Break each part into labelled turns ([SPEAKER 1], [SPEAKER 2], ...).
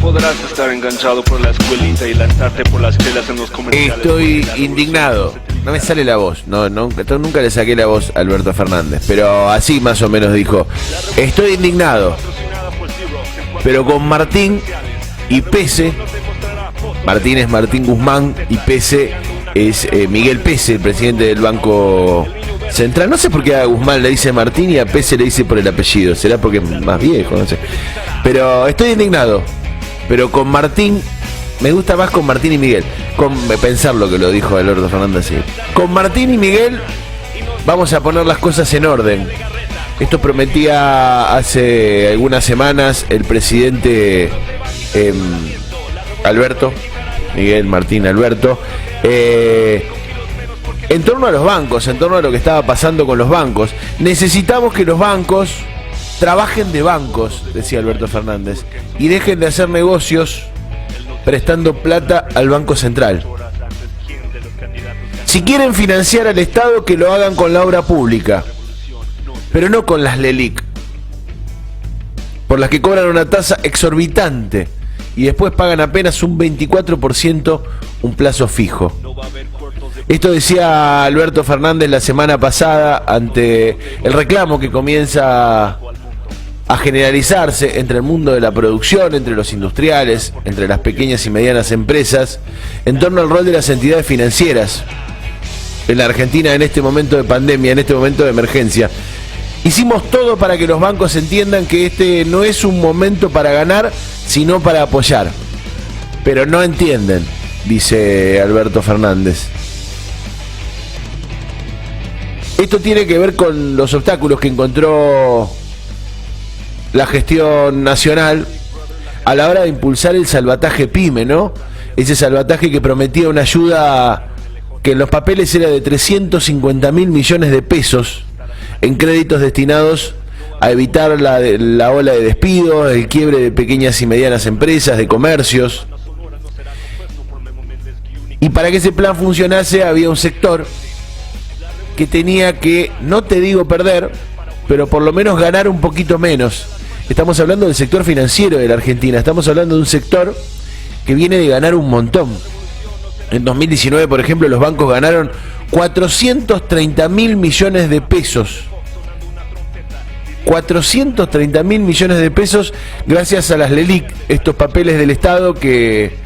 [SPEAKER 1] podrás estar enganchado por la escuelita y lanzarte por las chelas en los comerciales.
[SPEAKER 2] Estoy indignado. No me sale la voz. Nunca le saqué la voz a Alberto Fernández. Pero así más o menos dijo. Estoy indignado. Pero con Martín y Pese. Martín es Martín Guzmán y Pese es Miguel Pese, el presidente del Banco Central. No sé por qué a Guzmán le dice Martín y a Pese le dice por el apellido. Será porque es más viejo, no sé. Pero estoy indignado. Pero con Martín, me gusta más con Martín y Miguel. Con pensar lo que lo dijo Alberto Fernández. Sí. Con Martín y Miguel vamos a poner las cosas en orden. Esto prometía hace algunas semanas el presidente Alberto, Miguel, Martín, Alberto, en torno a los bancos, en torno a lo que estaba pasando con los bancos. Necesitamos que los bancos trabajen de bancos, decía Alberto Fernández, y dejen de hacer negocios prestando plata al Banco Central. Si quieren financiar al Estado, que lo hagan con la obra pública, pero no con las LELIC, por las que cobran una tasa exorbitante y después pagan apenas un 24% un plazo fijo. Esto decía Alberto Fernández la semana pasada ante el reclamo que comienza a generalizarse entre el mundo de la producción, entre los industriales, entre las pequeñas y medianas empresas, en torno al rol de las entidades financieras en la Argentina en este momento de pandemia, en este momento de emergencia. Hicimos todo para que los bancos entiendan que este no es un momento para ganar, sino para apoyar. Pero no entienden, dice Alberto Fernández. Esto tiene que ver con los obstáculos que encontró la gestión nacional a la hora de impulsar el salvataje PYME, ¿no? Ese salvataje que prometía una ayuda que en los papeles era de 350.000 millones de pesos en créditos destinados a evitar la ola de despidos, el quiebre de pequeñas y medianas empresas, de comercios. Y para que ese plan funcionase había un sector que tenía que, no te digo perder, pero por lo menos ganar un poquito menos. Estamos hablando del sector financiero de la Argentina, estamos hablando de un sector que viene de ganar un montón. En 2019, por ejemplo, los bancos ganaron 430.000 millones de pesos. 430.000 millones de pesos gracias a las LELIC, estos papeles del Estado que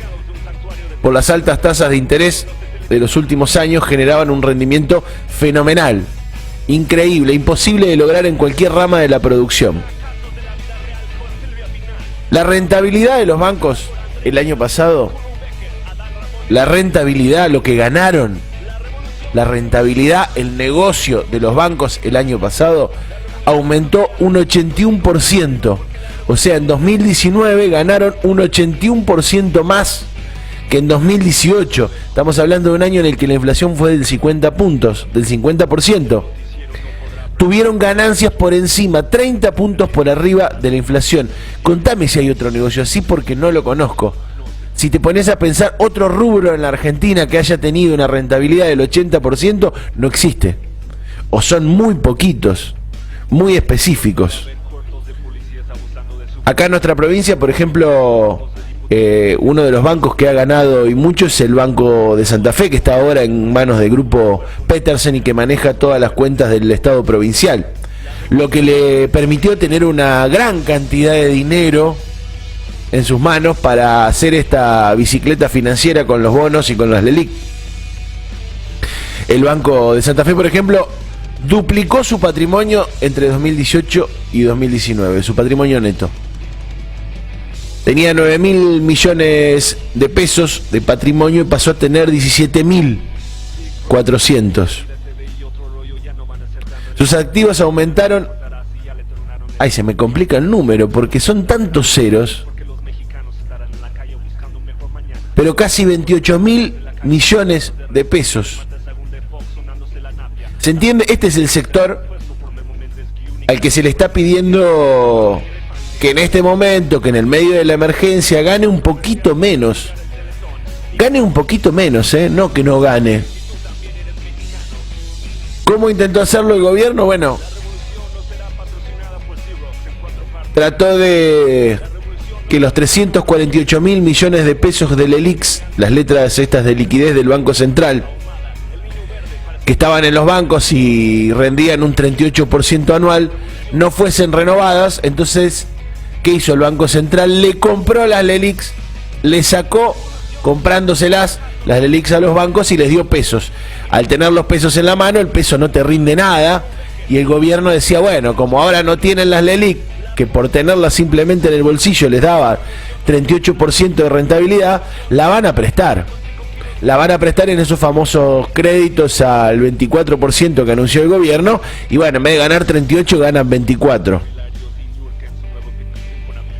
[SPEAKER 2] por las altas tasas de interés de los últimos años generaban un rendimiento fenomenal, increíble, imposible de lograr en cualquier rama de la producción. La rentabilidad de los bancos el año pasado, la rentabilidad, lo que ganaron, la rentabilidad, el negocio de los bancos el año pasado aumentó un 81%. O sea, en 2019 ganaron un 81% más que en 2018. Estamos hablando de un año en el que la inflación fue del 50 puntos, del 50%. Tuvieron ganancias por encima, 30 puntos por arriba de la inflación. Contame si hay otro negocio así, porque no lo conozco. Si te pones a pensar otro rubro en la Argentina que haya tenido una rentabilidad del 80%, no existe. O son muy poquitos, muy específicos. Acá en nuestra provincia, por ejemplo, uno de los bancos que ha ganado y mucho es el Banco de Santa Fe, que está ahora en manos del grupo Petersen y que maneja todas las cuentas del Estado provincial, lo que le permitió tener una gran cantidad de dinero en sus manos para hacer esta bicicleta financiera con los bonos y con las LELIC. El Banco de Santa Fe, por ejemplo, duplicó su patrimonio entre 2018 y 2019, su patrimonio neto. Tenía 9.000 millones de pesos de patrimonio y pasó a tener 17.400. Sus activos aumentaron. Ay, se me complica el número porque son tantos ceros. Pero casi 28.000 millones de pesos. ¿Se entiende? Este es el sector al que se le está pidiendo que en este momento, que en el medio de la emergencia, gane un poquito menos. Gane un poquito menos, no que no gane. ¿Cómo intentó hacerlo el gobierno? Bueno, trató de que los 348 mil millones de pesos de LELIQs, las letras estas de liquidez del Banco Central, que estaban en los bancos y rendían un 38% anual, no fuesen renovadas. Entonces, ¿qué hizo el Banco Central? Le compró las LELIQs, le sacó, comprándoselas, las LELIQs a los bancos, y les dio pesos. Al tener los pesos en la mano, el peso no te rinde nada, y el gobierno decía, bueno, como ahora no tienen las LELIQ, que por tenerlas simplemente en el bolsillo les daba 38% de rentabilidad, la van a prestar. La van a prestar en esos famosos créditos al 24% que anunció el gobierno, y bueno, en vez de ganar 38 ganan 24.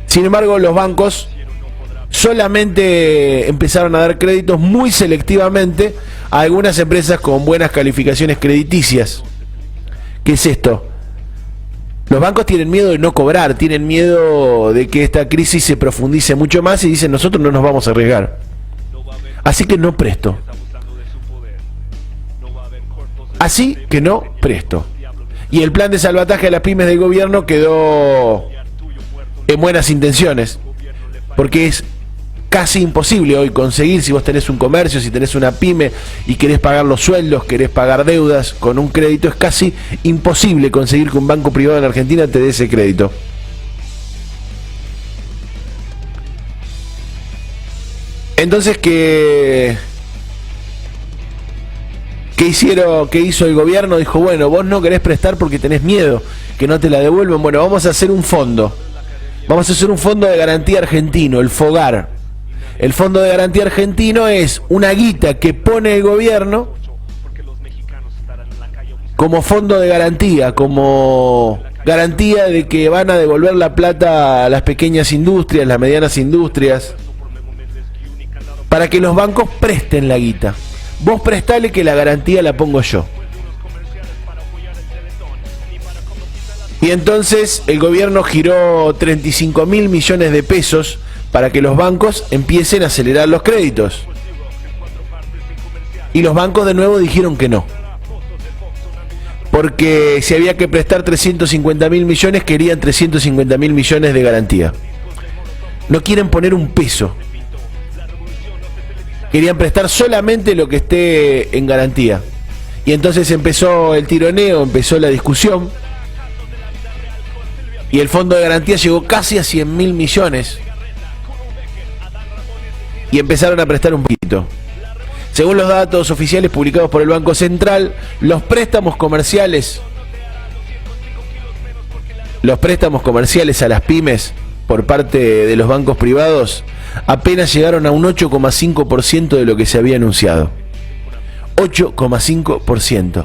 [SPEAKER 2] Sin embargo, los bancos solamente empezaron a dar créditos muy selectivamente a algunas empresas con buenas calificaciones crediticias. ¿Qué es esto? Los bancos tienen miedo de no cobrar, tienen miedo de que esta crisis se profundice mucho más, y dicen, nosotros no nos vamos a arriesgar, así que no presto. Así que no presto. Y el plan de salvataje a las pymes del gobierno quedó en buenas intenciones, porque es casi imposible hoy conseguir, si vos tenés un comercio, si tenés una pyme y querés pagar los sueldos, querés pagar deudas con un crédito, es casi imposible conseguir que un banco privado en Argentina te dé ese crédito. Entonces, ¿qué hizo el gobierno? Dijo, bueno, vos no querés prestar porque tenés miedo que no te la devuelvan. Bueno, vamos a hacer un fondo. Vamos a hacer un fondo de garantía argentino, el FOGAR. El fondo de garantía argentino es una guita que pone el gobierno como fondo de garantía, como garantía de que van a devolver la plata a las pequeñas industrias, las medianas industrias, para que los bancos presten la guita. Vos prestale que la garantía la pongo yo. Y entonces el gobierno giró 35 mil millones de pesos para que los bancos empiecen a acelerar los créditos. Y los bancos de nuevo dijeron que no. Porque si había que prestar 350 mil millones, querían 350 mil millones de garantía. No quieren poner un peso. Querían prestar solamente lo que esté en garantía. Y entonces empezó el tironeo, empezó la discusión. Y el fondo de garantía llegó casi a 100 mil millones. Y empezaron a prestar un poquito. Según los datos oficiales publicados por el Banco Central, los préstamos comerciales a las pymes por parte de los bancos privados apenas llegaron a un 8,5% de lo que se había anunciado. 8,5%.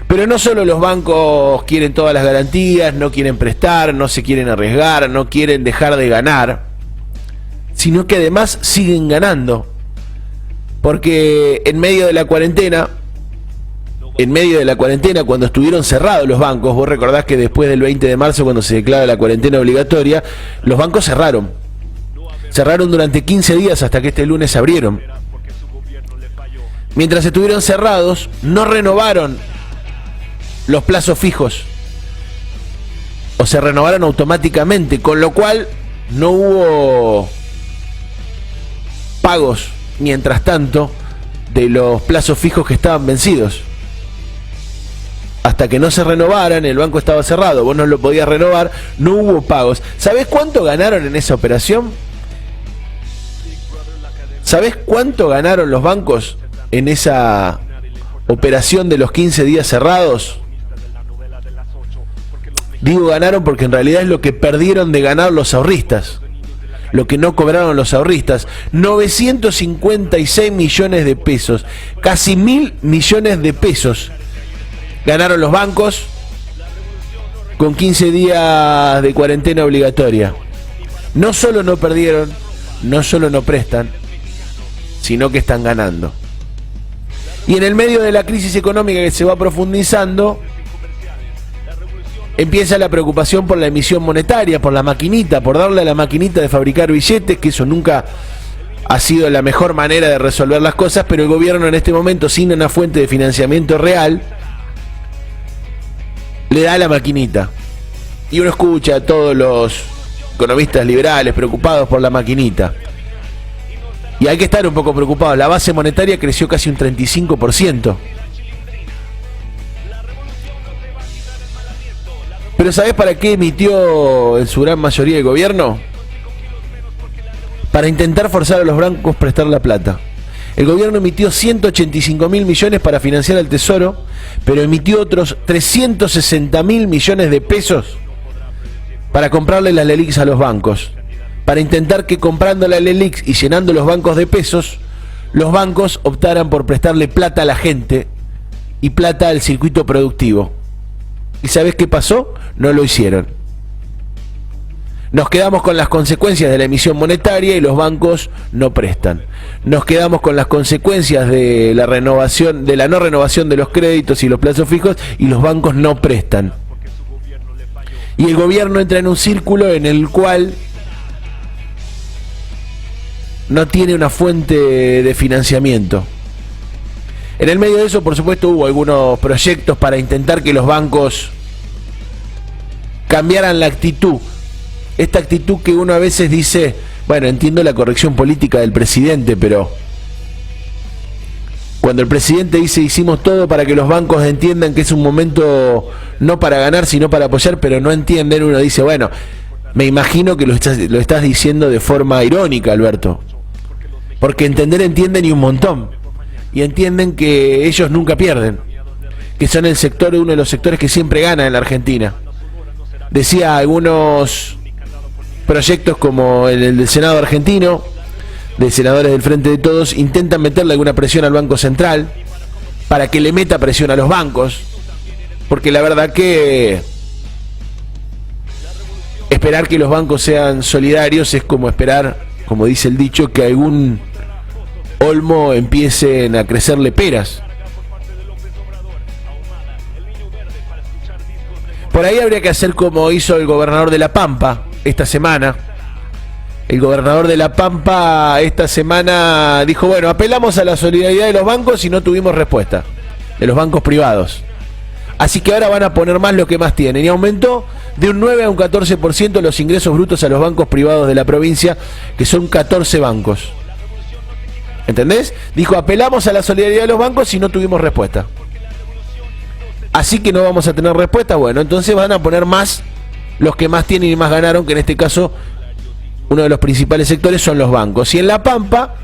[SPEAKER 2] Pero no solo los bancos quieren todas las garantías, no quieren prestar, no se quieren arriesgar, no quieren dejar de ganar, sino que además siguen ganando. Porque en medio de la cuarentena, cuando estuvieron cerrados los bancos, vos recordás que después del 20 de marzo, cuando se declara la cuarentena obligatoria, los bancos cerraron. Cerraron durante 15 días hasta que este lunes abrieron. Mientras estuvieron cerrados, no renovaron los plazos fijos, o se renovaron automáticamente, con lo cual no hubo pagos mientras tanto de los plazos fijos que estaban vencidos. Hasta que no se renovaran, el banco estaba cerrado, vos no lo podías renovar, no hubo pagos. ¿Sabés cuánto ganaron en esa operación? ¿Sabés cuánto ganaron los bancos en esa operación de los 15 días cerrados? Digo ganaron porque en realidad es lo que perdieron de ganar los ahorristas, lo que no cobraron los ahorristas. 956 millones de pesos, casi 1.000 millones de pesos ganaron los bancos con 15 días de cuarentena obligatoria. No solo no perdieron, no solo no prestan, sino que están ganando. Y en el medio de la crisis económica que se va profundizando, empieza la preocupación por la emisión monetaria, por la maquinita, por darle a la maquinita de fabricar billetes, que eso nunca ha sido la mejor manera de resolver las cosas, pero el gobierno en este momento, sin una fuente de financiamiento real, le da a la maquinita. Y uno escucha a todos los economistas liberales preocupados por la maquinita. Y hay que estar un poco preocupados. La base monetaria creció casi un 35%. Pero ¿sabés para qué emitió en su gran mayoría el gobierno? Para intentar forzar a los bancos a prestar la plata. El gobierno emitió 185.000 millones para financiar al Tesoro, pero emitió otros 360.000 millones de pesos para comprarle las LELIQs a los bancos. Para intentar que comprando las LELIQs y llenando los bancos de pesos, los bancos optaran por prestarle plata a la gente y plata al circuito productivo. ¿Y sabés qué pasó? No lo hicieron. Nos quedamos con las consecuencias de la emisión monetaria y los bancos no prestan. Nos quedamos con las consecuencias de la renovación, de la no renovación de los créditos y los plazos fijos, y los bancos no prestan. Y el gobierno entra en un círculo en el cual no tiene una fuente de financiamiento. En el medio de eso, por supuesto, hubo algunos proyectos para intentar que los bancos cambiaran la actitud. Esta actitud que uno a veces dice, bueno, entiendo la corrección política del presidente, pero cuando el presidente dice hicimos todo para que los bancos entiendan que es un momento no para ganar, sino para apoyar, pero no entienden, uno dice, bueno, me imagino que lo estás diciendo de forma irónica, Alberto. Porque entienden y un montón. Y entienden que ellos nunca pierden. Que son el sector, uno de los sectores que siempre gana en la Argentina. Decía algunos proyectos como el del Senado argentino, de senadores del Frente de Todos, intentan meterle alguna presión al Banco Central para que le meta presión a los bancos, porque la verdad que esperar que los bancos sean solidarios es como esperar, como dice el dicho, que algún olmo empiecen a crecerle peras. Por ahí habría que hacer como hizo el gobernador de La Pampa esta semana. El gobernador de La Pampa esta semana dijo, bueno, apelamos a la solidaridad de los bancos y no tuvimos respuesta, de los bancos privados. Así que ahora van a poner más lo que más tienen. Y aumentó de un 9 a un 14% los ingresos brutos a los bancos privados de la provincia, que son 14 bancos. ¿Entendés? Dijo, apelamos a la solidaridad de los bancos y no tuvimos respuesta. Así que no vamos a tener respuesta. Bueno, entonces van a poner más los que más tienen y más ganaron, que en este caso uno de los principales sectores son los bancos. Y en La Pampa,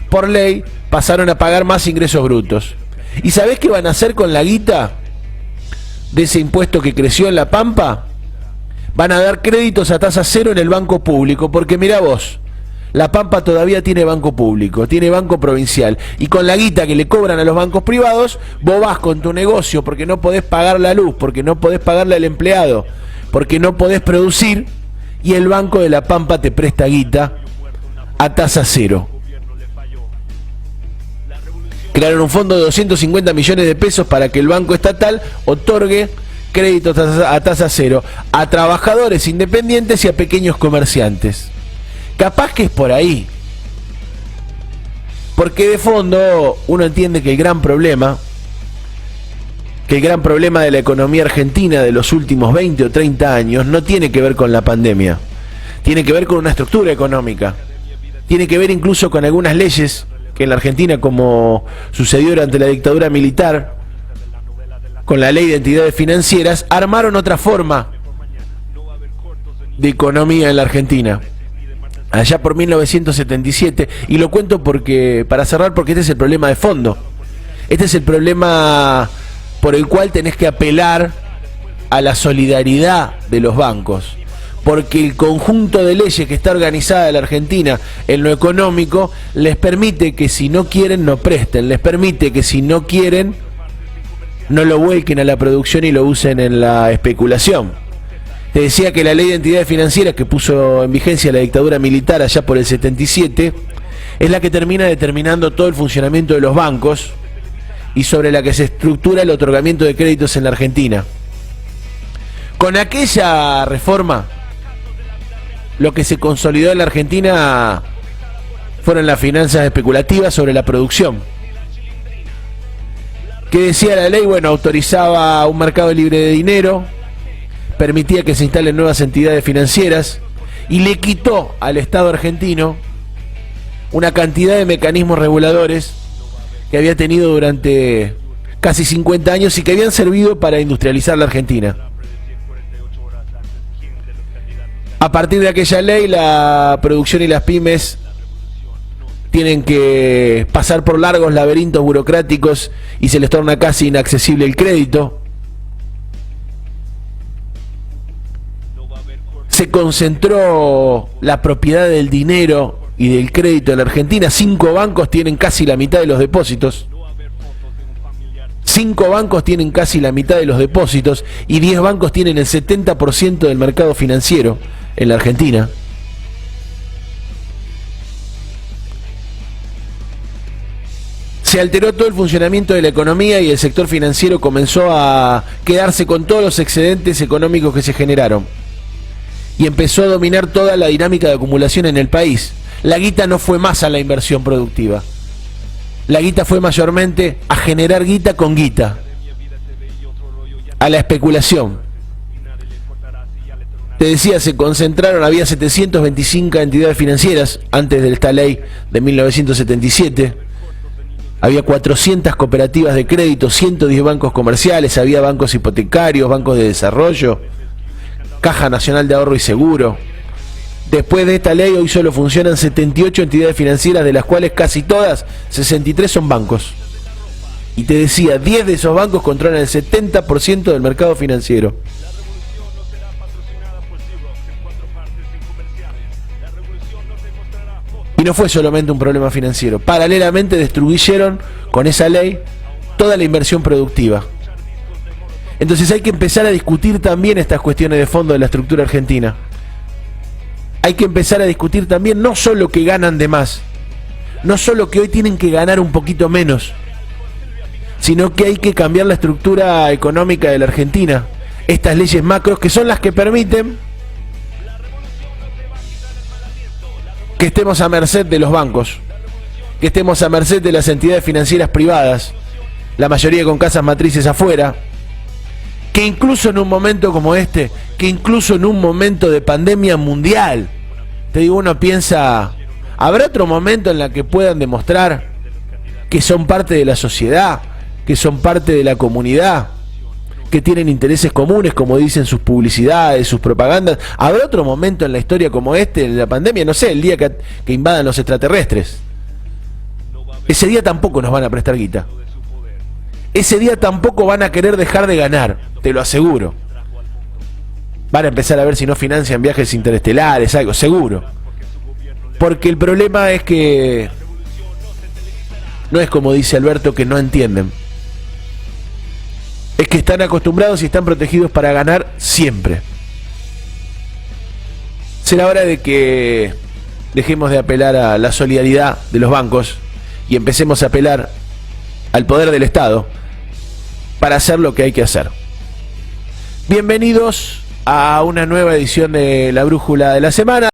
[SPEAKER 2] por ley, pasaron a pagar más ingresos brutos. ¿Y sabés qué van a hacer con la guita de ese impuesto que creció en La Pampa? Van a dar créditos a tasa cero en el banco público, porque mirá vos, La Pampa todavía tiene banco público, tiene banco provincial, y con la guita que le cobran a los bancos privados, vos vas con tu negocio porque no podés pagar la luz, porque no podés pagarle al empleado, porque no podés producir, y el Banco de La Pampa te presta guita a tasa cero. Crearon un fondo de 250 millones de pesos para que el Banco Estatal otorgue créditos a tasa cero a trabajadores independientes y a pequeños comerciantes. Capaz que es por ahí. Porque de fondo uno entiende que el gran problema de la economía argentina de los últimos 20 o 30 años no tiene que ver con la pandemia. Tiene que ver con una estructura económica. Tiene que ver incluso con algunas leyes que en la Argentina, como sucedió durante la dictadura militar, con la ley de entidades financieras, armaron otra forma de economía en la Argentina. Allá por 1977, y lo cuento porque para cerrar, porque este es el problema de fondo. Este es el problema por el cual tenés que apelar a la solidaridad de los bancos, porque el conjunto de leyes que está organizada en la Argentina en lo económico les permite que si no quieren no presten, les permite que si no quieren no lo vuelquen a la producción y lo usen en la especulación. Te decía que la ley de entidades financieras que puso en vigencia la dictadura militar allá por el 77 es la que termina determinando todo el funcionamiento de los bancos y sobre la que se estructura el otorgamiento de créditos en la Argentina. Con aquella reforma, lo que se consolidó en la Argentina fueron las finanzas especulativas sobre la producción. ¿Qué decía la ley? Bueno, autorizaba un mercado libre de dinero, permitía que se instalen nuevas entidades financieras y le quitó al Estado argentino una cantidad de mecanismos reguladores que había tenido durante casi 50 años y que habían servido para industrializar la Argentina. A partir de aquella ley, la producción y las pymes tienen que pasar por largos laberintos burocráticos y se les torna casi inaccesible el crédito. Se concentró la propiedad del dinero y del crédito en la Argentina. 5 bancos tienen casi la mitad de los depósitos. 5 bancos tienen casi la mitad de los depósitos y 10 bancos tienen el 70% del mercado financiero en la Argentina. Se alteró todo el funcionamiento de la economía y el sector financiero comenzó a quedarse con todos los excedentes económicos que se generaron. Y empezó a dominar toda la dinámica de acumulación en el país. La guita no fue más a la inversión productiva. La guita fue mayormente a generar guita con guita, a la especulación. Te decía, se concentraron, había 725 entidades financieras antes de esta ley de 1977. Había 400 cooperativas de crédito, 110 bancos comerciales, había bancos hipotecarios, bancos de desarrollo, Caja Nacional de Ahorro y Seguro. Después de esta ley, hoy solo funcionan 78 entidades financieras, de las cuales casi todas, 63 son bancos. Y te decía, 10 de esos bancos controlan el 70% del mercado financiero. Y no fue solamente un problema financiero. Paralelamente destruyeron con esa ley toda la inversión productiva. Entonces hay que empezar a discutir también estas cuestiones de fondo de la estructura argentina. Hay que empezar a discutir también no solo que ganan de más, no solo que hoy tienen que ganar un poquito menos, sino que hay que cambiar la estructura económica de la Argentina. Estas leyes macros que son las que permiten que estemos a merced de los bancos, que estemos a merced de las entidades financieras privadas, la mayoría con casas matrices afuera, que incluso en un momento como este, que incluso en un momento de pandemia mundial, te digo, uno piensa, ¿habrá otro momento en el que puedan demostrar que son parte de la sociedad, que son parte de la comunidad, que tienen intereses comunes, como dicen sus publicidades, sus propagandas? ¿Habrá otro momento en la historia como este, en la pandemia? No sé, el día que invadan los extraterrestres. Ese día tampoco nos van a prestar guita. Ese día tampoco van a querer dejar de ganar, te lo aseguro. Van a empezar a ver si no financian viajes interestelares, algo, seguro. Porque el problema es que no es como dice Alberto, que no entienden. Es que están acostumbrados y están protegidos para ganar siempre. Será hora de que dejemos de apelar a la solidaridad de los bancos y empecemos a apelar al poder del Estado para hacer lo que hay que hacer. Bienvenidos a una nueva edición de La Brújula de la Semana.